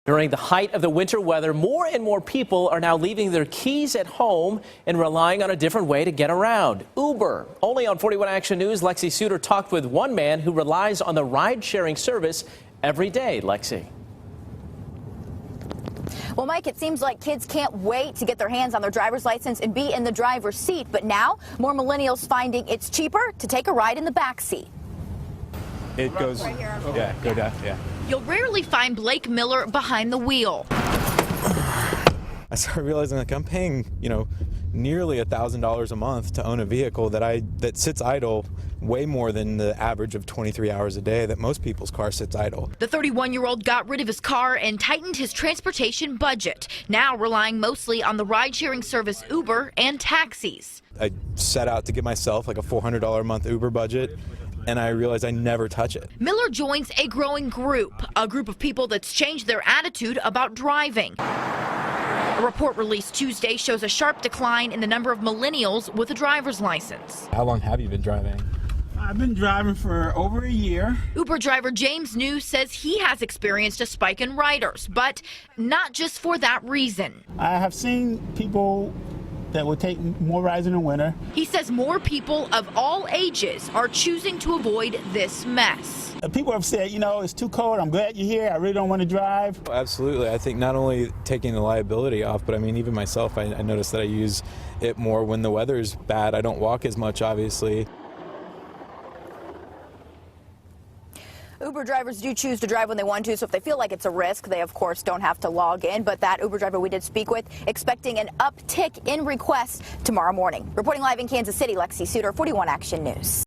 During the height of the winter weather, more and more people are now leaving their keys at home and relying on a different way to get around. Uber. Only on 41 Action News, Lexi Suter talked with one man who relies on the ride-sharing service every day. Lexi. Well, Mike, it seems like kids can't wait to get their hands on their driver's license and be in the driver's seat. But now, more millennials finding it's cheaper to take a ride in the back seat. It goes, right here. yeah, go down, yeah. You'll rarely find Blake Miller behind the wheel. I started realizing, like, I'm paying, nearly $1,000 a month to own a vehicle that sits idle way more than the average of 23 hours a day that most people's car sits idle. The 31-year-old got rid of his car and tightened his transportation budget, now relying mostly on the ride-sharing service Uber and taxis. I set out to give myself like a $400 a month Uber budget, and I realized I never touch it. Miller joins a growing group of people that's changed their attitude about driving. A report released Tuesday shows a sharp decline in the number of millennials with a driver's license. How long have you been driving? I've been driving for over a year. Uber driver James New says he has experienced a spike in riders, but not just for that reason. I have seen people that would take more rides in the winter. He says more people of all ages are choosing to avoid this mess. People have said, it's too cold, I'm glad you're here, I really don't want to drive. Absolutely. I think not only taking the liability off, but I mean, even myself, I notice that I use it more when the weather's bad. I don't walk as much, obviously. Uber drivers do choose to drive when they want to, so if they feel like it's a risk, they, of course, don't have to log in. But that Uber driver we did speak with, expecting an uptick in requests tomorrow morning. Reporting live in Kansas City, Lexi Suter, 41 Action News.